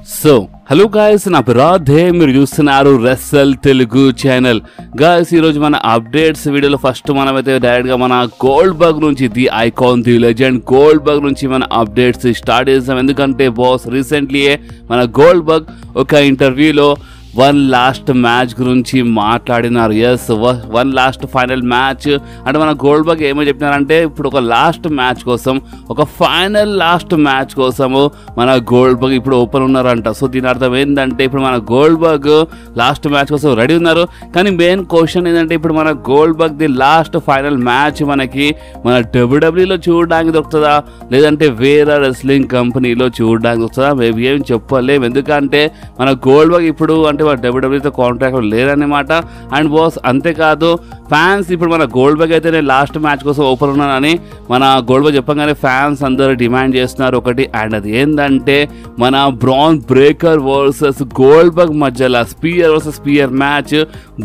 Hello guys, నా పేరు రాధే. మీరు చూస్తున్నారు రెస్సల్ తెలుగు ఛానల్. గాయస్, ఈరోజు మన అప్డేట్స్ వీడియోలో ఫస్ట్ మనమైతే డైరెక్ట్గా మన గోల్డ్బర్గ్ నుంచి, the icon, the legend Goldberg నుంచి మన అప్డేట్స్ స్టార్ట్ చేస్తాం. ఎందుకంటే బాస్ రీసెంట్లీయే మన గోల్డ్బర్గ్ ఒక ఇంటర్వ్యూలో వన్ లాస్ట్ మ్యాచ్ గురించి మాట్లాడినారు. Yes, one last final match అంటే మన గోల్డ్బర్గ్ ఏమో చెప్పినారంటే ఇప్పుడు ఒక లాస్ట్ మ్యాచ్ కోసం, ఒక ఫైనల్ లాస్ట్ మ్యాచ్ కోసము మన గోల్డ్బర్గ్ ఇప్పుడు ఓపెన్ ఉన్నారంట. సో దీని అర్థం ఏంటంటే ఇప్పుడు మన గోల్డ్బర్గ్ లాస్ట్ మ్యాచ్ కోసం రెడీ ఉన్నారు. కానీ మెయిన్ క్వశ్చన్ ఏంటంటే ఇప్పుడు మన Goldberg the last final match మనకి మన డబ్ల్యూడబ్ల్యూలో చూడడానికి దొరుకుతుందా, లేదంటే వేరే రెస్లింగ్ కంపెనీలో చూడడానికి దొరుకుతుందా? మేబీ ఏం చెప్పలేము. ఎందుకంటే మన గోల్డ్బర్గ్ ఇప్పుడు అంటే డబ్ల్యూడబ్ల్యూతో కాంట్రాక్ట్ లేరన్నమాట. అండ్ బాస్ అంతేకాదు, ఫ్యాన్స్ ఇప్పుడు మన గోల్డ్బర్గ్ అయితే నేను లాస్ట్ మ్యాచ్ కోసం ఓపెన్ ఉన్నానని మన గోల్డ్బర్గ్ చెప్పగానే ఫ్యాన్స్ అందరూ డిమాండ్ చేస్తున్నారు ఒకటి. అండ్ అది ఏంటంటే మన బ్రాన్ బ్రేకర్ వర్సెస్ గోల్డ్బర్గ్ మధ్యలో spear versus spear match,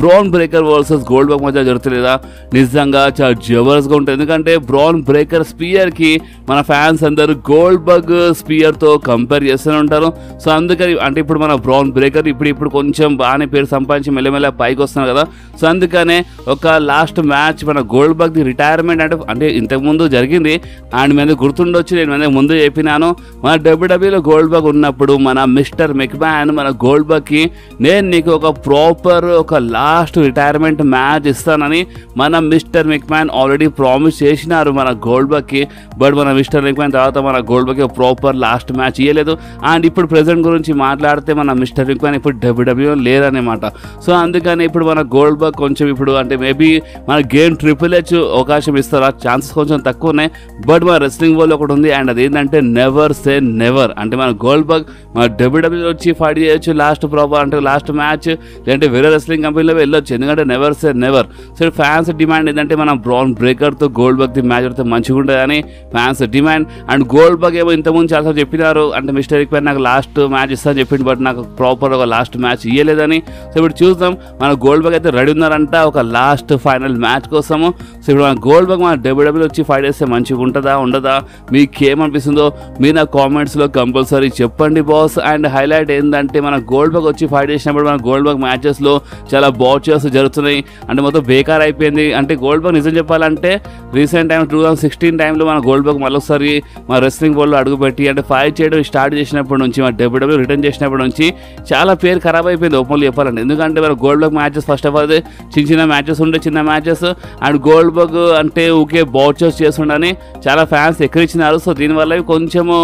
Bron Breakker versus Goldberg మధ్య జరుగుతలేదా? నిజంగా చాలా జబర్దస్త్గా ఉంటుంది. ఎందుకంటే బ్రాన్ బ్రేకర్ స్పియర్కి మన ఫ్యాన్స్ అందరూ గోల్డ్బర్గ్ స్పియర్తో కంపేర్ చేస్తూనే ఉంటారు. సో అందుకని అంటే ఇప్పుడు మన బ్రాన్ బ్రేకర్ ఇప్పుడు కొంచెం బాగానే పేరు సంపాదించి మెల్లమెల్ల పైకి వస్తున్నారు కదా. సో అందుకనే ఒక లాస్ట్ మ్యాచ్ మన గోల్డ్బర్గ్ రిటైర్మెంట్ అంటే ఇంతకుముందు జరిగింది. అండ్ మీద గుర్తుండొచ్చు, నేను ముందు చెప్పినాను మన డబ్ల్యూడబ్ల్యూలో గోల్డ్బర్గ్ ఉన్నప్పుడు మన మిస్టర్ మెక్మ్యాన్ మన గోల్డ్బర్గ్కి నేను నీకు ఒక ప్రాపర్ ఒక లాస్ట్ రిటైర్మెంట్ మ్యాచ్ ఇస్తానని మన మిస్టర్ మెక్మ్యాన్ ఆల్రెడీ ప్రామిస్ చేసినారు మన గోల్డ్బర్గ్కి. బట్ మన మిస్టర్ మెక్మ్యాన్ తర్వాత మన గోల్డ్బర్గ్కి ప్రాపర్ లాస్ట్ మ్యాచ్ ఇవ్వలేదు. అండ్ ఇప్పుడు ప్రెజెంట్ గురించి మాట్లాడితే మన మిస్టర్ మెక్మ్యాన్ ఇప్పుడు డబ్ల్యూడబ్ల్యూలో లేరన్నమాట. సో అందుకని ఇప్పుడు మన గోల్డ్బర్గ్ కొంచెం ఇప్పుడు అంటే మేబీ మన గేమ్ ట్రిపుల్ హెచ్ అవకాశం ఇస్తారా, ఛాన్సెస్ కొంచెం తక్కువ ఉన్నాయి. బట్ మన రెస్లింగ్ వరల్డ్ ఒకటి ఉంది, అండ్ అదేంటంటే నెవర్ సే నెవర్. అంటే మన గోల్డ్బర్గ్ మన డబ్ల్యూడబ్ల్యూ వచ్చి ఫైట్ చేయొచ్చు లాస్ట్ ప్రాపర్ అంటే లాస్ట్ మ్యాచ్, లేదంటే వేరే రెస్లింగ్ కంపెనీలో వెళ్ళొచ్చు. ఎందుకంటే never say never. So fans demand ఏంటంటే మన బ్రాన్ బ్రేకర్తో గోల్డ్బర్గ్ మ్యాచ్ అయితే మంచిగా ఉంటుందని ఫ్యాన్స్ డిమాండ్. అండ్ గోల్డ్బర్గ్ ఏమో ఇంతకుముందు చాలా చెప్పినారు, అంటే మిస్టర్ మెక్మ్యాన్ నాకు లాస్ట్ మ్యాచ్ ఇస్తాను చెప్పింది, బట్ నాకు ప్రాపర్ ఒక లాస్ట్ మ్యాచ్ ఇవ్వలేదని. సో ఇప్పుడు చూద్దాం, మన గోల్డ్బర్గ్ అయితే రెడీ ఉన్నారంట ఒక లాస్ట్ ఫైనల్ మ్యాచ్ కోసము. సో ఇప్పుడు మన గోల్డ్బర్గ్ మన డబ్ల్యూడబ్ల్యూ వచ్చి ఫైట్ చేస్తే మంచిగా ఉంటుందా ఉండదా, మీకేమనిపిస్తుందో మీరు నా కామెంట్స్లో కంపల్సరీ చెప్పండి బాస్. అండ్ హైలైట్ ఏంటంటే మన గోల్డ్బర్గ్ వచ్చి ఫైట్ చేసినప్పుడు మన గోల్డ్బర్గ్ మ్యాచెస్లో చాలా బాచెస్ జరుగుతున్నాయి, అంటే మొత్తం బేకార్ అయిపోయింది. అంటే గోల్డ్బర్గ్ నిజం చెప్పాలంటే రీసెంట్ టైం 2016 టైంలో మన గోల్డ్బర్గ్ మళ్ళొకసారి మన రెస్లింగ్ వరల్డ్లో అడుగుపెట్టి అంటే ఫైట్ చేయడం స్టార్ట్ చేసినప్పటి నుంచి మన డబ్ల్యూడబ్ల్యూ రిటర్న్ చేసినప్పటి నుంచి చాలా పేరు ఖరాబ్ అయిపోయింది ఓపెన్లో చెప్పాలంటే. ఎందుకంటే మన Goldberg matches first of all చిన్న మ్యాచెస్ ఉండే, చిన్న మ్యాచెస్. అండ్ గోల్డ్బర్గ్ అంటే ఊకే బాచెస్ చేస్తుండని చాలా ఫ్యాన్స్ ఎక్కడిచ్చినారు. సో దీనివల్ల కొంచెము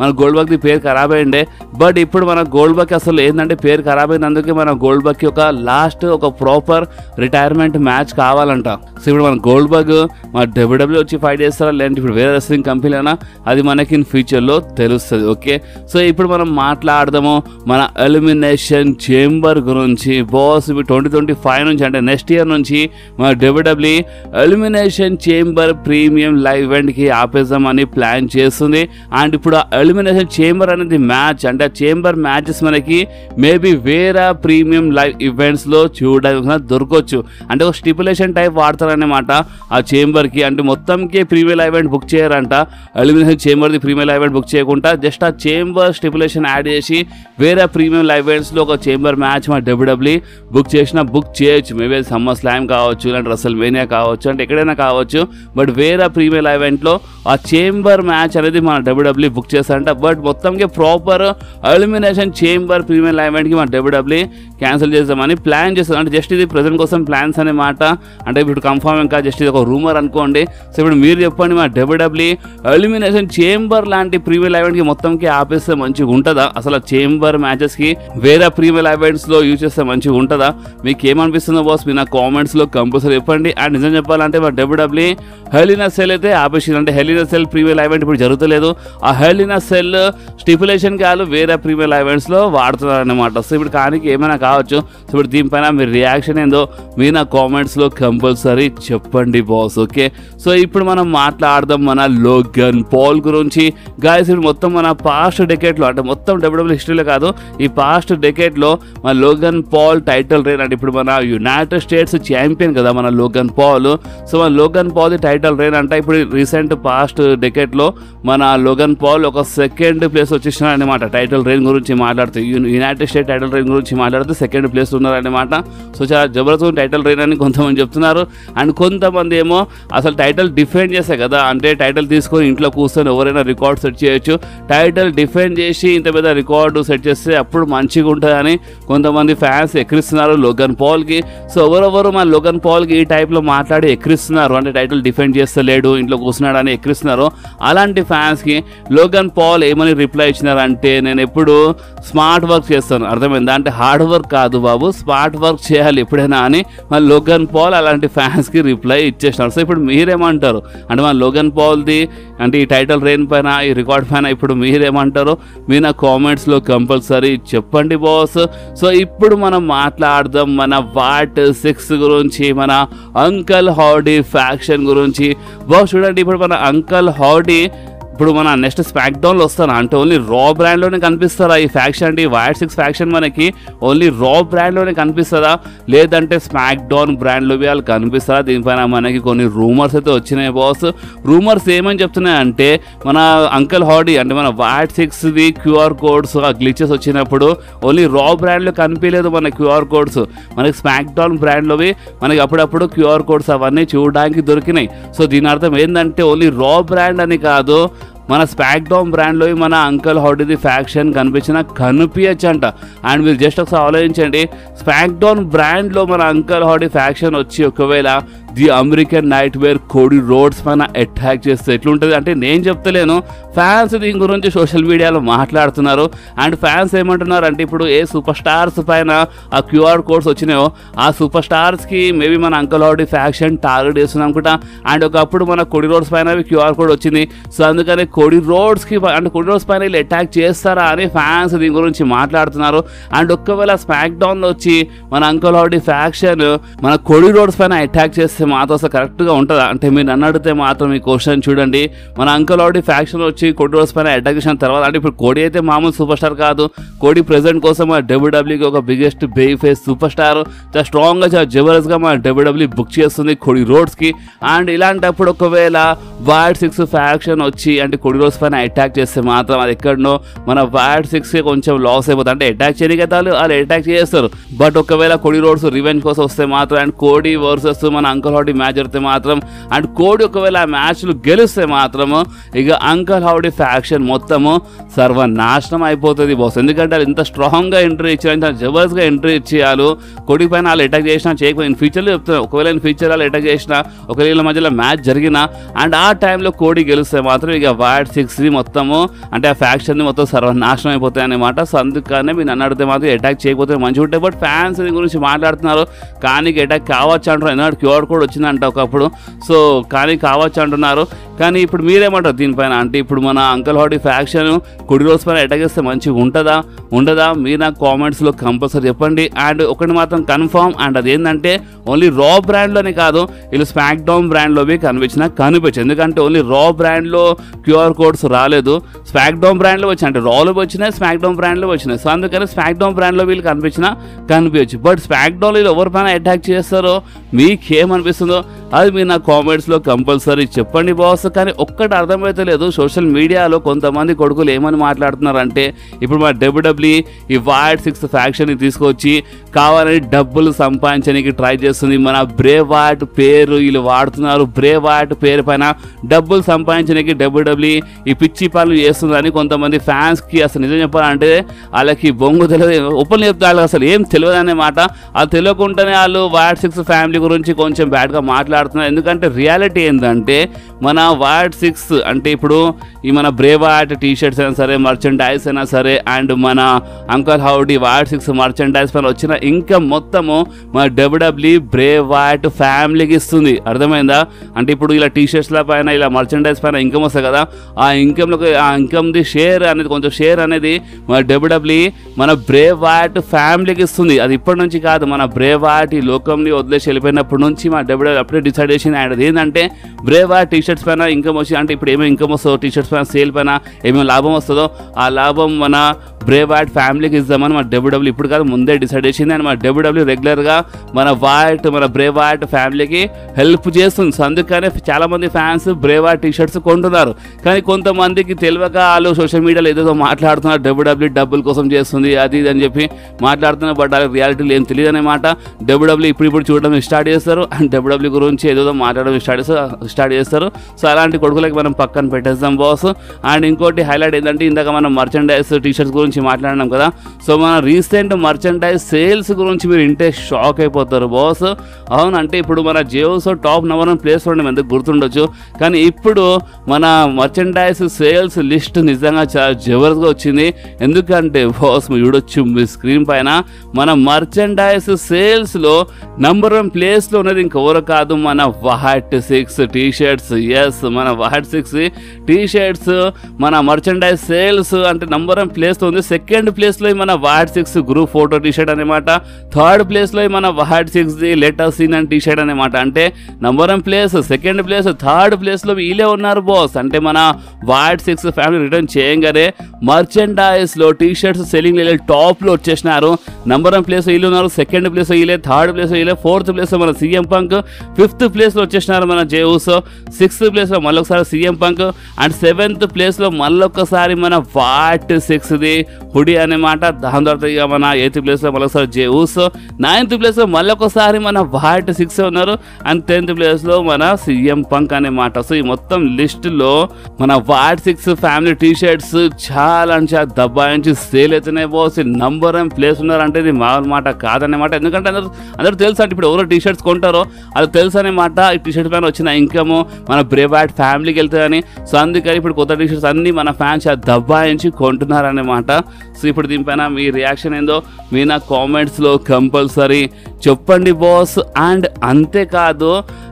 మన గోల్డ్బర్గ్ది పేరు ఖరాబ్ అయ్యిండే. బట్ ఇప్పుడు మన గోల్డ్బర్గ్ అసలు ఏంటంటే పేరు ఖరాబ్ అయింది. అందుకే మన గోల్డ్బర్గ్కి ఒక లాస్ట్ ఒక ప్రాపర్ రిటైర్మెంట్ మ్యాచ్ కావాలంట. సో ఇప్పుడు మన గోల్డ్బర్గ్ మన డబ్ల్యూడబ్ల్యూ వచ్చి ఫైట్ చేస్తారా, లేదంటే ఇప్పుడు వేరే రెస్లింగ్ కంపెనీ అయినా, అది మనకి ఇన్ ఫ్యూచర్లో తెలుస్తుంది. ఓకే, సో ఇప్పుడు మనం మాట్లాడదాము మన ఎలిమినేషన్ చేంబర్ గురించి. బాస్ ఇప్పుడు 2025 నుంచి అంటే నెక్స్ట్ ఇయర్ నుంచి మన WWE elimination chamber premium live ఈవెంట్కి ఆపేద్దామని ప్లాన్ చేస్తుంది. అండ్ ఇప్పుడు ఆ ఎలిమినేషన్ చేంబర్ అనేది మ్యాచ్ అంటే ఆ చేంబర్ మ్యాచెస్ మనకి మేబీ వేరే ప్రీమియం లైవ్ ఈవెంట్స్లో చూడడానికి దొరకవచ్చు. అంటే ఒక స్టిపులేషన్ టైప్ వాడతారన్నమాట ఆ చేంబర్కి. అంటే మొత్తంకి ప్రీమియం లైవ్ ఈవెంట్ బుక్ చేయరంట. ఎలిమినేషన్ చేంబర్ది ప్రీమియం లైవ్ ఈవెంట్ బుక్ చేయకుండా జస్ట్ ఆ చేంబర్ స్టిపులేషన్ యాడ్ చేసి వేరే ప్రీమియం లైవ్ ఈవెంట్స్లో ఒక చేంబర్ మ్యాచ్ మన డబ్ల్యూడబ్ల్యూ బుక్ చేయొచ్చు. మేబీ అది సమ్మర్ స్లామ్ కావచ్చు, లేదంటే రసల్ మేనియా కావచ్చు, అంటే ఎక్కడైనా కావచ్చు. బట్ వేరే ప్రీమియం లైవ్ ఈవెంట్లో ఆ చేంబర్ మ్యాచ్ అనేది మన డబ్ల్యూడబ్ల్యూ బుక్ చేస్తారంట. బట్ మొత్తంకి proper elimination chamber premium live ఈవెంట్కి మన డబ్ల్యూడబ్ల్యూ క్యాన్సిల్ చేద్దామని ప్లాన్ చేస్తుంది. అంటే జస్ట్ ఇది ప్రజెంట్ కోసం ప్లాన్స్ అనే మాట, అంటే ఇప్పుడు కన్ఫర్మ్ ఇంకా జస్ట్ ఇది ఒక రూమర్ అనుకోండి. సో ఇప్పుడు మీరు చెప్పండి, మన డబ్ల్యూడబ్ల్యూ ఎలిమినేషన్ చేంబర్ లాంటి ప్రీమియం లైవ్ ఈవెంట్కి మొత్తంకి ఆపేస్తే మంచిగా ఉంటుందా? అసలు ఆ చేంబర్ మ్యాచెస్కి వేరే ప్రీమియం లైవ్ ఈవెంట్స్లో యూజ్ చేస్తే మంచిగా ఉంటుందా? మీకు ఏమనిపిస్తుందో బాస్ మీరు నా కామెంట్స్లో కంపల్సరీ చెప్పండి. అండ్ నిజం చెప్పాలంటే మన WW hell in a cell అయితే ఆపేసింది. అంటే hell in a cell premium live event ఇప్పుడు జరుగుతలేదు. ఆ hell in a cell stipulation కాదు వేరే ప్రీమియం లైవ్ ఈవెంట్స్లో వాడుతున్నారు అన్నమాట. సో ఇప్పుడు కానీ ఏమైనా కావచ్చు. సో ఇప్పుడు దీనిపైన మీ రియాక్షన్ ఏందో మీరు నా కామెంట్స్లో కంపల్సరీ చెప్పండి బాస్. ఓకే, సో ఇప్పుడు మనం మాట్లాడదాం మన లోగన్ పాల్ గురించి. గాయస్ ఇప్పుడు మొత్తం మన పాస్ట్ డెకేడ్లో అంటే మొత్తం డబ్ల్యూడబ్ల్యూ హిస్టరీలో కాదు, ఈ పాస్ట్ డెకేడ్లో మన లోగన్ పాల్ టైటిల్ రేన్ అంటే ఇప్పుడు మన యునైటెడ్ స్టేట్స్ ఛాంపియన్ కదా మన లోగన్ పాల్. సో మన లోగన్ పాల్ టైటిల్ రేన్ అంటే ఇప్పుడు రీసెంట్ పాస్ట్ డెకేడ్లో మన లోగన్ పాల్ ఒక సెకండ్ ప్లేస్ వచ్చేసినారు అనమాట. టైటిల్ రేన్ గురించి మాట్లాడుతూ యునైటెడ్ స్టేట్ టైటిల్ రేన్ గురించి మాట్లాడుతూ సెకండ్ ప్లేస్ ఉన్నారనమాట. సో చాలా జబర్దస్త్ టైటిల్ రేన్ అని కొంతమంది చెప్తున్నారు. అండ్ కొంతమంది ఏమో అసలు టైటిల్ డిఫెండ్ చేస్తే కదా, అంటే టైటిల్ తీసుకొని ఇంట్లో కూర్చొని ఎవరైనా రికార్డ్ సెట్ చేయొచ్చు, టైటిల్ డిఫెండ్ చేసి ఇంత పెద్ద రికార్డు సెట్ చేస్తే అప్పుడు మంచిగా ఉంటుందని కొంతమంది ఫ్యాన్స్ ఎక్కిరిస్తున్నారు లోగన్ పాల్కి. సో ఎవరెవరు మన లోగన్ పాల్కి ఈ టైప్లో మాట్లాడి ఎక్కిరిస్తున్నారు, అంటే టైటిల్ డిఫెండ్ చేస్తలేడు ఇంట్లో కూర్చున్నాడు అని ఎక్కిరిస్తున్నారు. అలాంటి ఫ్యాన్స్కి లోగన్ పాల్ ఏమని రిప్లై ఇచ్చినారంటే, నేను ఎప్పుడు స్మార్ట్ వర్క్ చేస్తాను, అర్థమైందా, అంటే హార్డ్ వర్క్ కాదు బాబు, స్మార్ట్ వర్క్ చేయాలి ఎప్పుడైనా అని మన లోగన్ పాల్ అలాంటి ఫ్యాన్స్కి రిప్లై ఇచ్చేసినారు. సో ఇప్పుడు మీరేమంటారు, అంటే మన లోగన్ పాల్ది అంటే ఈ టైటిల్ రేన్ పైన ఈ రికార్డ్ పైన ఇప్పుడు మీరేమంటారు మీరు నా కామెంట్స్లో కంపల్సరీ చెప్పండి బాస్. సో ఇప్పుడు మనం మాట్లాడదాం మన వాట్ 6 గురించి, మన అంకల్ హౌడీ ఫ్యాక్షన్ గురించి. బాస్ చూడండి, ఇప్పుడు మన అంకల్ హౌడీ ఇప్పుడు మన నెక్స్ట్ స్మాక్ డౌన్లో వస్తాను అంటే ఓన్లీ రా బ్రాండ్లోనే కనిపిస్తారా ఈ ఫ్యాక్షన్, అంటే ఈ వైట్ 6 ఫ్యాక్షన్ మనకి ఓన్లీ రా బ్రాండ్లోనే కనిపిస్తుందా, లేదంటే స్మాక్ డౌన్ బ్రాండ్లో వాళ్ళు కనిపిస్తారా? దీనిపైన మనకి కొన్ని రూమర్స్ అయితే వచ్చినాయి బాస్. రూమర్స్ ఏమని చెప్తున్నాయంటే మన అంకల్ హౌడీ అంటే మన వైట్ 6ది క్యూఆర్ కోడ్స్ ఆ గ్లిచెస్ వచ్చినప్పుడు ఓన్లీ రా బ్రాండ్లో కనిపించలేదు మన క్యూఆర్ కోడ్స్, మనకి స్మాక్ డౌన్ బ్రాండ్లోవి మనకి అప్పుడప్పుడు క్యూఆర్ కోడ్స్ అవన్నీ చూడడానికి దొరికినాయి. సో దీని అర్థం ఏంటంటే ఓన్లీ రా బ్రాండ్ అని కాదు, మన స్పాక్ డౌన్ బ్రాండ్లో మన అంకల్ హౌడీది ఫ్యాక్షన్ కనిపించచ్చు అంట. అండ్ మీరు జస్ట్ ఒకసారి ఆలోచించండి, స్పాక్ డౌన్ బ్రాండ్లో మన అంకల్ హౌడీ ఫ్యాక్షన్ వచ్చి ఒకవేళ the American nightmare Cody Rhodes పైన అటాక్ చేస్తే ఎట్లుంటుంది అంటే నేను చెప్తలేను, ఫ్యాన్స్ దీని గురించి సోషల్ మీడియాలో మాట్లాడుతున్నారు. అండ్ ఫ్యాన్స్ ఏమంటున్నారు అంటే ఇప్పుడు ఏ సూపర్ స్టార్స్ పైన ఆ క్యూఆర్ కోడ్స్ వచ్చినాయో ఆ సూపర్ స్టార్స్కి మేబీ మన అంకల్ హౌడీ ఫ్యాక్షన్ టార్గెట్ చేస్తుంది అనుకుంటా. అండ్ ఒకప్పుడు మన కోడీ రోడ్స్ పైన క్యూఆర్ కోడ్ వచ్చింది, సో అందుకని కోడీ రోడ్స్కి అంటే కోడీ రోడ్స్ పైన వీళ్ళు అటాక్ చేస్తారా అని ఫ్యాన్స్ దీని గురించి మాట్లాడుతున్నారు. అండ్ ఒకవేళ స్మాక్ డౌన్లో వచ్చి మన అంకల్ హౌడీ ఫ్యాక్షన్ మన కోడీ రోడ్స్ పైన అటాక్ చేస్తే మాత్రం అసలు కరెక్ట్గా ఉంటుందా అంటే మీరు నన్ను అడిగితే మాత్రం ఈ క్వశ్చన్ చూడండి, మన అంకల్ హౌడీ ఫ్యాక్షన్ వచ్చి కోడీ రోడ్స్ పైన అటాక్ చేసిన తర్వాత అంటే ఇప్పుడు కోడీ అయితే మామూలు సూపర్ స్టార్ కాదు, కోడీ ప్రెజెంట్ కోసం మన డబ్ల్యూడబ్ల్యూకి ఒక biggest baby face super star, చాలా స్ట్రాంగ్గా చాలా జబర్దస్త్గా మన డబ్ల్యూడబ్ల్యూ బుక్ చేస్తుంది కోడీ రోడ్స్కి. అండ్ ఇలాంటప్పుడు ఒకవేళ వైట్ 6 ఫ్యాక్షన్ వచ్చి అంటే కోడీ రోడ్స్ పైన అటాక్ చేస్తే మాత్రం అది ఎక్కడనో మన వైట్ 6కి కొంచెం లాస్ అయిపోతుంది, అంటే అటాక్ చేయడానికి వాళ్ళు అటాక్ చేస్తారు. బట్ ఒకవేళ కోడీ రోడ్స్ రివెంజ్ కోసం వస్తే మాత్రం అండ్ కోడీ వర్సెస్ మన అంకల్ హౌడీ మ్యాచ్ జరిగితే మాత్రం అండ్ కోడీ ఒకవేళ ఆ మ్యాచ్లు గెలిస్తే మాత్రము ఇక అంకల్ హౌడీ ఫ్యాక్షన్ మొత్తము సర్వనాశనం అయిపోతుంది బాస్. ఎందుకంటే వాళ్ళు ఇంత స్ట్రాంగ్గా ఎంట్రీ ఇచ్చారు, ఇంత జబర్దస్త్గా ఎంట్రీ ఇచ్చేయాలి. కోడీ పైన వాళ్ళు అటాక్ చేసినా చేయకపోయినా ఇన్ ఫ్యూచర్లో చెప్తున్నారు, ఒకవేళ ఇన్ ఫ్యూచర్ వాళ్ళు అటాక్ చేసినా ఒకవేళ వీళ్ళ మధ్యలో మ్యాచ్ జరిగినా అండ్ ఆ టైంలో కోడీ గెలిస్తే మాత్రం ఇక వైట్ 6ది మొత్తము అంటే ఆ ఫ్యాక్షన్ని మొత్తం సర్వనాశనం అయిపోతాయి అన్నమాట. సో అందుకనే మీరు నన్ను అడిగితే మాత్రం అటాక్ చేయకపోతే మంచిగా ఉంటాయి. బట్ ఫ్యాన్స్ దీని గురించి మాట్లాడుతున్నారు, కానీ అటాక్ కావచ్చు అంటున్నారు, ఎందుకంటే క్యూఆర్ కోడ్ వచ్చిందంట ఒకప్పుడు, సో కానీ కావచ్చు అంటున్నారు. కానీ ఇప్పుడు మీరేమంటారు దీనిపైన, అంటే ఇప్పుడు మన అంకల్ హౌడీ ఫ్యాక్షన్ కోడీ రోడ్స్ పైన అటాక్ చేస్తే మంచిగా ఉండదా మీరు నాకు కామెంట్స్లో కంపల్సరీ చెప్పండి. అండ్ ఒకటి మాత్రం కన్ఫర్మ్, అండ్ అదేంటంటే ఓన్లీ రా బ్రాండ్లోనే కాదు వీళ్ళు స్మాక్ డౌన్ బ్రాండ్లోవి కనిపించు, ఎందుకంటే ఓన్లీ రా బ్రాండ్లో క్యూఆర్ కోడ్స్ రాలేదు, స్మాక్ డౌన్ బ్రాండ్లో వచ్చినాయి, అంటే రాలో వచ్చినాయి స్మాక్ డౌన్ బ్రాండ్లో వచ్చినాయి. సో అందుకని స్మాక్ డౌన్ బ్రాండ్లో వీళ్ళు కనిపించచ్చు. బట్ స్మాక్ డౌన్ వీళ్ళు ఎవరిపైన అటాక్ చేస్తారో మీకేమనిపిస్తుందో అది మీరు నా కామెంట్స్లో కంపల్సరీ చెప్పండి బాస్. కానీ ఒక్కటి అర్థమైతే లేదు, సోషల్ మీడియాలో కొంతమంది కొడుకులు ఏమని మాట్లాడుతున్నారంటే ఇప్పుడు మన డబ్ల్యూడబ్ల్యూ ఈ వైట్ 6 ఫ్యాక్షన్ని తీసుకొచ్చి కావాలని డబ్బులు సంపాదించడానికి ట్రై చేస్తుంది. మన బ్రే వైట్ పేరు వీళ్ళు వాడుతున్నారు, బ్రే వైట్ పేరు పైన డబ్బులు సంపాదించడానికి డబ్ల్యూడబ్ల్యూ ఈ పిచ్చి పనులు చేస్తుందని కొంతమంది ఫ్యాన్స్కి అసలు నిజం చెప్పాలంటే వాళ్ళకి బొంగు తెలియదు, ఓపెన్ చెప్తే వాళ్ళకి అసలు ఏం తెలియదు అనే మాట. అది తెలియకుండానే వాళ్ళు వైట్ 6 ఫ్యామిలీ గురించి కొంచెం బ్యాడ్గా మాట్లాడుతున్నారు. ఎందుకంటే రియాలిటీ ఏంటంటే మన వైట్ 6 అంటే ఇప్పుడు ఈ మన బ్రే వైట్ టీషర్ట్స్ అయినా సరే మర్చెండైజ్ అయినా సరే అండ్ మన అంకల్ హౌడీ వైట్ 6 మర్చెండైజ్ పైన వచ్చిన ఇన్కమ్ మొత్తము మన డబ్ల్యూడబ్ల్యూ బ్రే వైట్ ఫ్యామిలీకి ఇస్తుంది, అర్థమైందా? అంటే ఇప్పుడు ఇలా టీషర్ట్స్ల పైన ఇలా మర్చెండైజ్ పైన ఇన్కమ్ వస్తుంది కదా, ఆ ఇన్కమ్ది షేర్ అనేది కొంచెం షేర్ అనేది మన డబ్ల్యూడబ్ల్యూ మన బ్రే వైట్ ఫ్యామిలీకి ఇస్తుంది. అది ఇప్పటి నుంచి కాదు, మన బ్రే వైట్ ఈ లోకంని వదిలేసి వెళ్ళిపోయినప్పటి నుంచి మా డబ్ల్యూడబ్ల్యూ అప్పుడే డిసైడ్ చేసింది. అండ్ అది ఏంటంటే బ్రే వైట్ టీషర్ట్స్ పైన ఇన్కమ్ వచ్చి అంటే ఇప్పుడు ఏమేమి ఇన్కమ్ వస్తుందో టీషర్ట్స్ పైన సేల్ పైన ఏమేమి లాభం వస్తుందో ఆ లాభం మన బ్రేవ్ వైట్ ఫ్యామిలీకి ఇద్దామని మన డబ్ల్యూడబ్ల్యూ ఇప్పుడు కాదు ముందే డిసైడ్ చేసింది. అండ్ మన డబ్ల్యూడబ్ల్యూ రెగ్యులర్గా మన బ్రేవ్ వైట్ ఫ్యామిలీకి హెల్ప్ చేస్తుంది. సో అందుకనే చాలా మంది fans Brave white T shirts కొంటున్నారు. కానీ కొంతమందికి తెలియక వాళ్ళు సోషల్ మీడియాలో ఏదో మాట్లాడుతున్నారు, డబ్ల్యూడబ్ల్యూ డబ్బుల కోసం చేస్తుంది అది ఇది అని చెప్పి మాట్లాడుతున్నారు. బట్ వాళ్ళకి రియాలిటీలో ఏం తెలియదు అనమాట. డబ్ల్యూడబ్ల్యూ ఇప్పుడు చూడడం స్టార్ట్ చేస్తారు అండ్ డబ్ల్యూడబ్ల్యూ గురించి ఏదో మాట్లాడడం స్టార్ట్ చేస్తారు. సో అలాంటి కొడుకులకి మనం పక్కన పెట్టేస్తాం బాస్. అండ్ ఇంకోటి హైలైట్ ఏంటంటే ఇందాక మనం మర్చెండైజ్ టీ షర్ట్స్ గురించి మాట్లాడినాం కదా. సో మన రీసెంట్ మర్చెండైజ్ సేల్స్ గురించి మీరు ఇంటే షాక్ అయిపోతారు బాస్. అవునంటే ఇప్పుడు మన జియోస్ టాప్ నెంబర్ 1 ప్లేస్ లో ఎందుకు గుర్తుండొచ్చు, కానీ ఇప్పుడు మన మర్చెండైజ్ సేల్స్ లిస్ట్ నిజంగా చాలా జబర్దస్త్గా వచ్చింది. ఎందుకంటే బాస్ చూడొచ్చు మీ స్క్రీన్ పైన మన మర్చెండైజ్ సేల్స్ లో నెంబర్ 1 ప్లేస్ లో ఉన్నది ఇంకెవరు కాదు, మన వైట్ 6 టీ షర్ట్స్. ఎస్, మన వైట్ 6 టీ షర్ట్స్ మన మర్చెండైజ్ సేల్స్ అంటే నెంబర్ 1 ప్లేస్ లో ఉంది. సెకండ్ ప్లేస్ లో మన Wyatt 6 group photo T shirt అనమాట. థర్డ్ ప్లేస్ లో మన Wyatt 6 letter scene and T shirt అనమాట. అంటే number 1 place, second place, third place లో వీళ్ళే ఉన్నారు బాస్. అంటే మన వైట్ 6 ఫ్యామిలీ రిటర్న్ చేయగానే మర్చెండైజ్ లో టీ షర్ట్స్ సెల్లింగ్ టాప్ లో వచ్చేసినారు. నెంబర్ 1 ప్లేస్ వీళ్ళు ఉన్నారు, సెకండ్ ప్లేస్ వీళ్ళే, థర్డ్ ప్లేస్ వీళ్ళే, ఫోర్త్ ప్లేస్ లో మన సీఎం పంక్, ఫిఫ్త్ ప్లేస్ లో వచ్చేసినారు మన జేయూస్, సిక్స్త్ ప్లేస్ లో మళ్ళొకసారి CM punk and seventh place లో మళ్ళొకసారి మన వైట్ 6 హుడీ అనమాట. దాని తర్వాత ఇక మన 8th ప్లేస్ లో మళ్ళొకసారి జేయూస్, 9th ప్లేస్ లో మళ్ళొకసారి మన వైట్ 6 ఉన్నారు అండ్ 10th ప్లేస్ లో మన సీఎం పంక్ అనమాట. సో ఈ మొత్తం లిస్ట్ లో మన వైట్ 6 ఫ్యామిలీ టీ షర్ట్స్ చాలా దబ్బాయించి సేల్ అవుతున్నాయి బాస్. నంబర్ 1 ప్లేస్ ఉన్నారంటే ఇది మాట కాదన్నమాట. ఎందుకంటే అందరూ తెలుసు అంటే ఇప్పుడు ఎవరో టీ షర్ట్స్ కొంటారో అది తెలుసు అనమాట. ఈ టీ షర్ట్ పైన వచ్చిన ఇన్కమ్ మన బ్రేవ్ వైట్ ఫ్యామిలీకి వెళ్తుందని. సో అందుకని ఇప్పుడు కొత్త టీ షర్ట్స్ అన్ని మన ఫ్యాన్స్ దబ్బాయించి కొంటున్నారన్నమాట. సో ఇప్పుడు దీనిపైన మీ రియాక్షన్ ఏందో మీ నా కామెంట్స్లో కంపల్సరీ చెప్పండి బాస్. అండ్ అంతేకాదు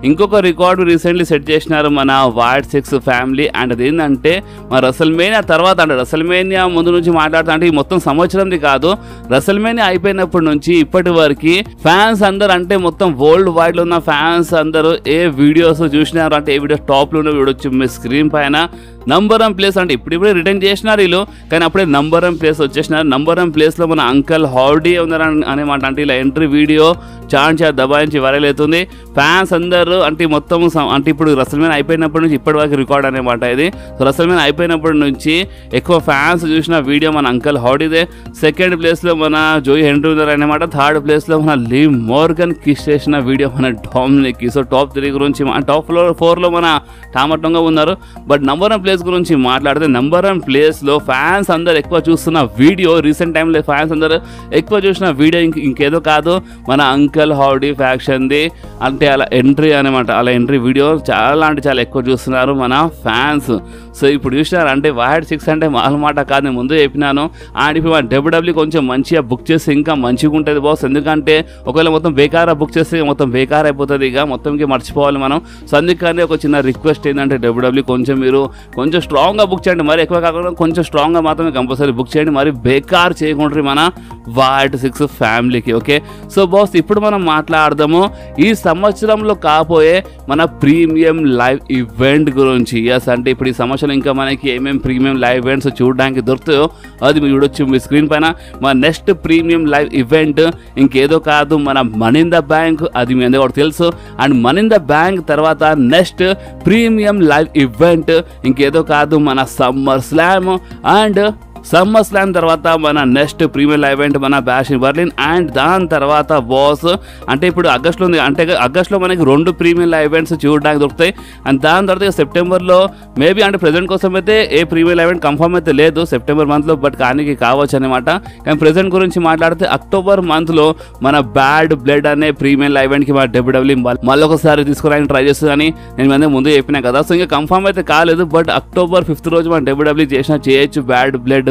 ఇంకొక రికార్డు రీసెంట్లీ సెట్ చేసినారు మన వైట్ 6 ఫ్యామిలీ. అండ్ అదేంటంటే మన రసల్మేనియా తర్వాత అంటే రసల్మేనియా ముందు నుంచి మాట్లాడుతా అంటే ఈ మొత్తం సంవత్సరంది కాదు, రసల్మేనియా అయిపోయినప్పటి నుంచి ఇప్పటి వరకు ఫ్యాన్స్ అందరు అంటే మొత్తం వరల్డ్ వైడ్ లో ఉన్న ఫ్యాన్స్ అందరూ ఏ వీడియోస్ చూసినారు అంటే ఏ వీడియోస్ టాప్ లో చూడొచ్చు మీ స్క్రీన్ పైన. నంబర్ 1 ప్లేస్ అంటే ఇప్పుడే రిటర్న్ చేసినారు వీళ్ళు, కానీ అప్పుడే నంబర్ 1 ప్లేస్ వచ్చేసినారు. నంబర్ 1 ప్లేస్ లో మన అంకల్ హార్డీ ఉన్నారు అనమాట. అంటే ఇలా ఎంట్రీ వీడియో చాలా దబాయించి వైరల్ అవుతుంది. ఫ్యాన్స్ అందరూ అంటే మొత్తం అంటే ఇప్పుడు రసల్మేన్ అయిపోయినప్పటి నుంచి ఇప్పటి వరకు రికార్డ్ అనమాట ఇది. సో రసల్మేన్ అయిపోయినప్పటి నుంచి ఎక్కువ ఫ్యాన్స్ చూసిన వీడియో మన అంకల్ హార్డీదే. సెకండ్ ప్లేస్ లో మన జోయి హెన్రీ ఉన్నారు అనమాట. థర్డ్ ప్లేస్ లో మన లివ్ మోర్గన్ కిస్ చేసిన వీడియో మన డామినిక్. సో టాప్ 3 గురించి టాప్ 4 లో మన టామటంగా ఉన్నారు. బట్ నంబర్ 1 ప్లేస్ గురించి మాట్లాడితే నంబర్ 1 ప్లేస్ లో ఫ్యాన్స్ అందరు ఎక్కువ చూస్తున్న వీడియో రీసెంట్ టైంలో ఫ్యాన్స్ అందరూ ఎక్కువ చూసిన వీడియో ఇంకేదో కాదు మన అంకల్ హార్డీ ఫ్యాక్షన్ది. అంటే అలా ఎంట్రీ అనమాట. అలా ఎంట్రీ వీడియో చాలా అంటే చాలా ఎక్కువ చూస్తున్నారు మన ఫ్యాన్స్. సో ఇప్పుడు చూసినారు అంటే వైట్ 6 అంటే మాట కాదు, నేను ముందు చెప్పినాను. అండ్ ఇప్పుడు మన డబ్ల్యూడబ్ల్యూ కొంచెం మంచిగా బుక్ చేస్తే ఇంకా మంచిగా ఉంటుంది బాస్. ఎందుకంటే ఒకవేళ మొత్తం బేకారా బుక్ చేస్తే మొత్తం బేకార్ అయిపోతుంది, ఇక మొత్తంకి మర్చిపోవాలి మనం. సో అందుకని ఒక చిన్న రిక్వెస్ట్ ఏంటంటే డబ్ల్యూడబ్ల్యూ కొంచెం స్ట్రాంగ్గా బుక్ చేయండి. మరి ఎక్కువ కాకుండా కొంచెం స్ట్రాంగ్గా మాత్రమే కంపల్సరీ బుక్ చేయండి. మరి బేకార్ చేయకుండా మన వైట్ 6 ఫ్యామిలీకి. ఓకే, సో బాస్ ఇప్పుడు మనం మాట్లాడదాము ఈ సంవత్సరంలో కాబోయే మన ప్రీమియం లైవ్ ఈవెంట్ గురించి. ఎస్, అంటే ఇప్పుడు ఈ సంవత్సరం ఇంకా మనకి ఏమేమి ప్రీమియం లైవ్ ఈవెంట్స్ చూడడానికి దొరుకుతాయో అది మీరు చూడొచ్చు మీ స్క్రీన్ పైన. మన నెక్స్ట్ ప్రీమియం లైవ్ ఈవెంట్ ఇంకేదో కాదు మన మనీ ఇన్ ద బ్యాంక్. అది మీ అందరికీ కూడా తెలుసు. And money in the bank తర్వాత నెక్స్ట్ ప్రీమియం లైవ్ ఈవెంట్ ఇంకేదో కాదు మన summer slam. And summer slam తర్వాత మన నెక్స్ట్ ప్రీమియం లైవ్ ఈవెంట్ మన బ్యాష్ ఇన్ బర్లిన్. అండ్ దాని తర్వాత బాస్ అంటే ఇప్పుడు ఆగస్ట్లో ఉంది. అంటే ఆగస్ట్లో మనకి 2 ప్రీమియం లైవ్ ఈవెంట్స్ చూడడానికి దొరుకుతాయి. అండ్ దాని తర్వాత సెప్టెంబర్లో మేబీ అంటే ప్రెజెంట్ కోసం అయితే ఏ ప్రీమియం లైవ్ ఈవెంట్ కన్ఫర్మ్ అయితే లేదు సెప్టెంబర్ మంత్లో, బట్ కానీ కావచ్చు అనమాట. కానీ ప్రెజెంట్ గురించి మాట్లాడితే అక్టోబర్ మంత్లో మన బ్యాడ్ బ్లడ్ అనే ప్రీమియం లైవ్ ఈవెంట్కి మన డబ్ల్యూడబ్ల్యూ మళ్ళొకసారి తీసుకురావడానికి ట్రై చేస్తుందని నేను ముందు చెప్పినా కదా. సో ఇంకా కన్ఫర్మ్ అయితే కాలేదు, బట్ అక్టోబర్ 5th రోజు మన డబ్ల్యూడబ్ల్యూ చేయొచ్చు bad blood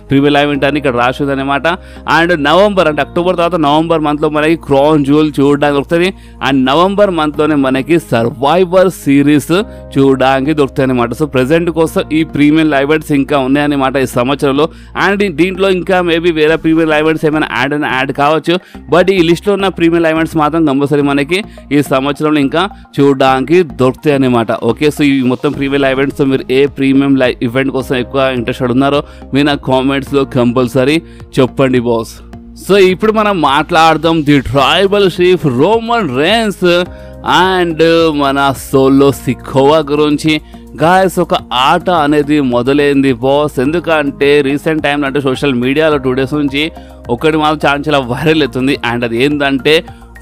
premium live event అని ఇక్కడ రాసింది అనమాట. అండ్ నవంబర్ అంటే అక్టోబర్ తర్వాత నవంబర్ మంత్లో మనకి క్రౌన్ జ్యువెల్ చూడడానికి దొరుకుతుంది. అండ్ నవంబర్ మంత్లోనే మనకి సర్వైవర్ సిరీస్ చూడడానికి దొరుకుతాయి అనమాట. సో ప్రెజెంట్ కోసం ఈ ప్రీమియం లైవ్ ఈవెంట్స్ ఇంకా ఉన్నాయన్నమాట ఈ సంవత్సరంలో. అండ్ దీంట్లో ఇంకా మేబీ వేరే ప్రీమియం లైవ్ ఈవెంట్స్ ఏమైనా యాడ్ కావచ్చు, బట్ ఈ లిస్ట్లో ఉన్న ప్రీమియం లైవ్ ఈవెంట్స్ మాత్రం కంపల్సరీ మనకి ఈ సంవత్సరంలో ఇంకా చూడడానికి దొరుకుతాయి అనమాట. ఓకే, సో ఈ మొత్తం ప్రీమియం లైవ్ ఈవెంట్స్ మీరు ఏ ప్రీమియం లైవ్ ఈవెంట్ కోసం ఎక్కువ ఇంట్రెస్టెడ్ ఉన్నారో మీరు నాకు కామెంట్స్లో కంపల్సరీ చెప్పండి బాస్. సో ఇప్పుడు మనం మాట్లాడదాం the tribal chief Roman rains and మన సోలో సికోవా గురించి. గాయస్, ఒక ఆట అనేది మొదలైంది బాస్. ఎందుకంటే రీసెంట్ టైంలో అంటే సోషల్ మీడియాలో 2 days నుంచి ఒకటి మాత్రం చాలా వైరల్ అవుతుంది. అండ్ అది ఏంటంటే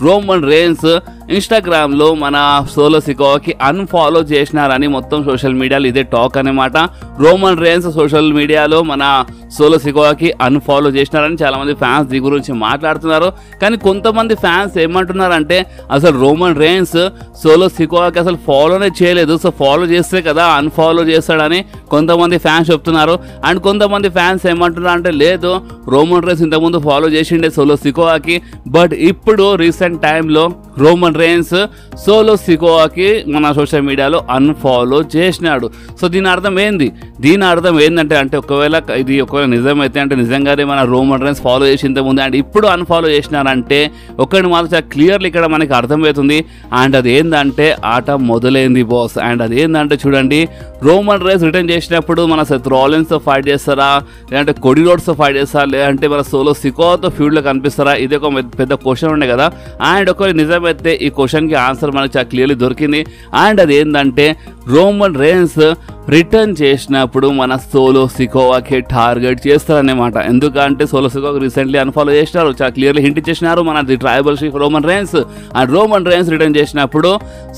రోమన్ రేన్స్ ఇన్స్టాగ్రామ్లో మన సోలో సికోవాకి అన్ఫాలో చేసినారని మొత్తం సోషల్ మీడియాలో ఇదే టాక్ అనమాట. రోమన్ రేన్స్ సోషల్ మీడియాలో మన సోలో సికోవాకి అన్ఫాలో చేసినారని చాలామంది ఫ్యాన్స్ దీని గురించి మాట్లాడుతున్నారు. కానీ కొంతమంది ఫ్యాన్స్ ఏమంటున్నారంటే అసలు రోమన్ రేన్స్ సోలో సికోవాకి అసలు ఫాలోనే చేయలేదు, సో ఫాలో చేస్తే కదా అన్ఫాలో చేస్తాడని కొంతమంది ఫ్యాన్స్ చెప్తున్నారు. అండ్ కొంతమంది ఫ్యాన్స్ ఏమంటున్నారు అంటే లేదు, రోమన్ రేన్స్ ఇంతకుముందు ఫాలో చేసిండే సోలో సికోవాకి, బట్ ఇప్పుడు రీసెంట్ టైంలో రోమన్ రేన్స్ సోలో సికోవాకి మన సోషల్ మీడియాలో అన్ఫాలో చేసినాడు. సో దీని అర్థం ఏంటంటే అంటే ఒకవేళ నిజమైతే అంటే నిజంగానే మన రోమన్ రేన్స్ ఫాలో చేసి ఇంతకుముందు అండ్ ఇప్పుడు అన్ఫాలో చేసినారంటే ఒకటి మాత్రం చాలా క్లియర్లీ ఇక్కడ మనకి అర్థమవుతుంది. అండ్ అది ఏంటంటే ఆట మొదలైంది బాస్. అండ్ అది ఏంటంటే చూడండి, రోమన్ రేన్స్ రిటర్న్ చేసినప్పుడు మన సెత్ రాలిన్స్తో ఫైట్ చేస్తారా, లేదంటే కొడి రోడ్స్తో ఫైట్ చేస్తారా, లేదంటే మన సోలో సికోవాతో ఫీల్డ్లో కనిపిస్తారా, ఇది ఒక పెద్ద క్వశ్చన్ ఉండే కదా. అండ్ ఒకవేళ నిజమైతే ఈ క్వశ్చన్కి ఆన్సర్ మనకు చాలా క్లియర్లీ దొరికింది. అండ్ అది ఏంటంటే రోమన్ రేన్స్ రిటర్న్ చేసినప్పుడు మన సోలో సికోవాకి టార్గెట్ చేస్తారన్నమాట. ఎందుకంటే సోలో సికోవాకి రీసెంట్లీ అన్ఫాలో చేసినారు, చాలా క్లియర్లీ హింట్ ఇచ్చేసినారు మన the tribal chief Roman rains. And Roman rains return చేసినప్పుడు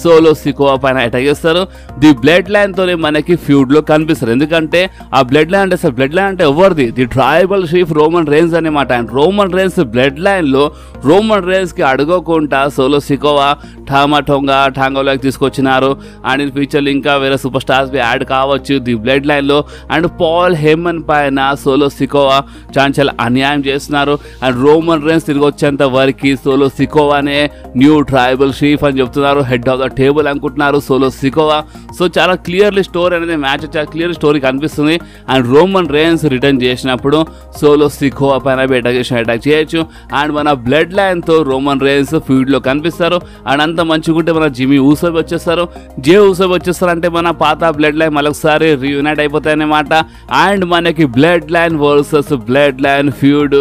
సోలో సికోవా పైన అటాక్ చేస్తారు. ది బ్లడ్ లైన్తోనే మనకి ఫ్యూడ్లో కనిపిస్తారు. ఎందుకంటే ఆ బ్లడ్ లైన్ అంటే ఎవరిది, the tribal chief Roman rains అనమాట. అండ్ రోమన్ రేన్స్ బ్లడ్ లైన్లో రోమన్ రేన్స్కి అడగకుండా సోలో సికోవా టాంగోలోకి తీసుకొచ్చినారు. అండ్ ఇన్ ఫ్యూచర్లో ఇంకా వేరే సూపర్ స్టార్స్ యాడ్ కావచ్చు ది బ్లడ్ లైన్లో. అండ్ పాల్ హేమన్ పైన సోలో సికోవా చాలా అన్యాయం చేస్తున్నారు. అండ్ రోమన్ రేన్స్ తిరిగి వచ్చేంత వరకు సోలో సికోవానే న్యూ ట్రైబల్ చీఫ్ అని చెప్తున్నారు, హెడ్ ఆఫ్ ద టేబుల్ అనుకుంటున్నారు సోలో సికోవా. సో చాలా క్లియర్లీ స్టోరీ అనేది మ్యాచ్ చాలా క్లియర్ స్టోరీ కనిపిస్తుంది. అండ్ రోమన్ రేన్స్ రిటర్న్ చేసినప్పుడు సోలో సికోవా పైన అటాక్ చేయొచ్చు. అండ్ మన బ్లడ్ లైన్తో రోమన్ రేన్స్ ఫీల్డ్లో కనిపిస్తారు. అండ్ అంత మంచిగుంటే మన జిమీ ఊసోబ్ వచ్చేస్తారు. అంటే మన పాత బ్లడ్ లైన్ మరొకసారి రీయూనైట్ అయిపోతాయన్నమాట. అండ్ మనకి blood line versus blood line feud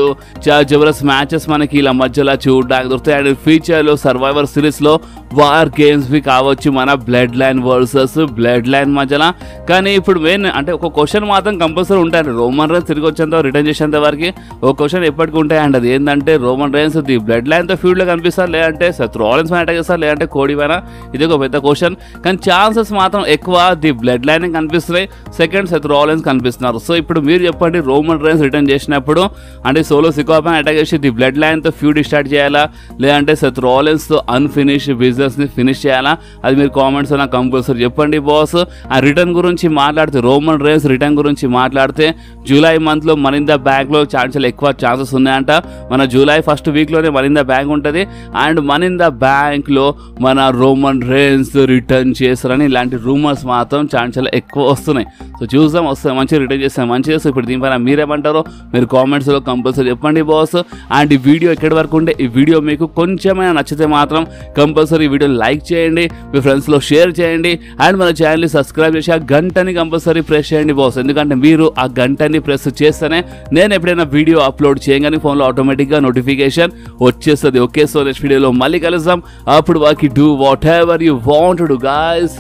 చాలా జబర్దస్త్ మ్యాచెస్ మనకి ఇలా మధ్యలో చూడడానికి దొరుకుతాయి. అండ్ ఫ్యూచర్లో సర్వైవర్ సిరీస్లో వార్ గేమ్స్వి కావచ్చు మన blood line versus blood line మధ్యలో. కానీ ఇప్పుడు మెయిన్ అంటే ఒక క్వశ్చన్ మాత్రం కంపల్సరీ ఉంటాయి. రోమన్ రేన్స్ తిరిగి వచ్చేంత రిటర్న్ చేసేంత వరకు ఒక క్వశ్చన్ ఎప్పటికీ ఉంటాయి. అండ్ అది ఏంటంటే రోమన్ రేన్స్ ది బ్లడ్ లైన్తో ఫ్యూడ్లో కనిపిస్తారు, లేదంటే సెత్ రాలిన్స్ పైన అటాక్ చేస్తారు, లేదంటే కోడి పైన. ఇది ఒక పెద్ద క్వశ్చన్. కానీ ఛాన్సెస్ మాత్రం ఎక్కువ ది బ్లడ్ లైన్ కనిపిస్తున్నాయి, సెకండ్ సెత్ రాలిన్స్ కనిపిస్తున్నారు. సో ఇప్పుడు మీరు చెప్పండి, రోమన్ రేన్స్ రిటర్న్ చేసినప్పుడు అంటే సోలో సికోవా పైన అటాక్ చేసి ది బ్లడ్ లైన్తో ఫ్యూడ్ స్టార్ట్ చేయాలా, లేదంటే సెత్ రాలిన్స్తో అన్ఫినిష్ బిజినెస్ని ఫినిష్ చేయాలా? అది మీరు కామెంట్స్ నాకు కంపల్సరీ చెప్పండి బాస్. ఆ రిటర్న్ గురించి మాట్లాడితే, రోమన్ రేన్స్ రిటర్న్ గురించి మాట్లాడితే జూలై మంత్లో మనీ ఇన్ ద బ్యాంక్లో చాలా ఎక్కువ ఛాన్సెస్ ఉన్నాయంట. మన జూలై ఫస్ట్ వీక్లోనే మనీ ఇన్ ద బ్యాంక్ ఉంటుంది. అండ్ మనీ ఇన్ ద బ్యాంక్లో మన రోమన్ రేన్స్ రిటర్న్ చేస్తారని ఇలాంటి రూమర్స్ మాత్రం చాలా ఎక్కువ వస్తున్నాయి. సో చూద్దాం, వస్తాయి మంచిగా రిటర్న్ చేస్తాం మంచిగా. సో ఇప్పుడు దీనిపైన మీరేమంటారో మీరు కామెంట్స్లో కంపల్సరీ చెప్పండి బాస్. అండ్ ఈ వీడియో ఎక్కడి వరకు ఉంటే ఈ వీడియో మీకు కొంచెమైనా నచ్చితే మాత్రం కంపల్సరీ ఈ వీడియో లైక్ చేయండి, మీ ఫ్రెండ్స్లో షేర్ చేయండి. అండ్ మన ఛానల్ని సబ్స్క్రైబ్ చేసి ఆ గంటని కంపల్సరీ ప్రెస్ చేయండి బాస్. ఎందుకంటే మీరు ఆ గంటని ప్రెస్ చేస్తేనే నేను ఎప్పుడైనా వీడియో అప్లోడ్ చేయగానే ఫోన్లో ఆటోమేటిక్గా నోటిఫికేషన్ వచ్చేస్తుంది. ఓకే, సో నెక్స్ట్ వీడియోలో మళ్ళీ కలుద్దాం. అప్పుడు వాకి do whatever you want to guys.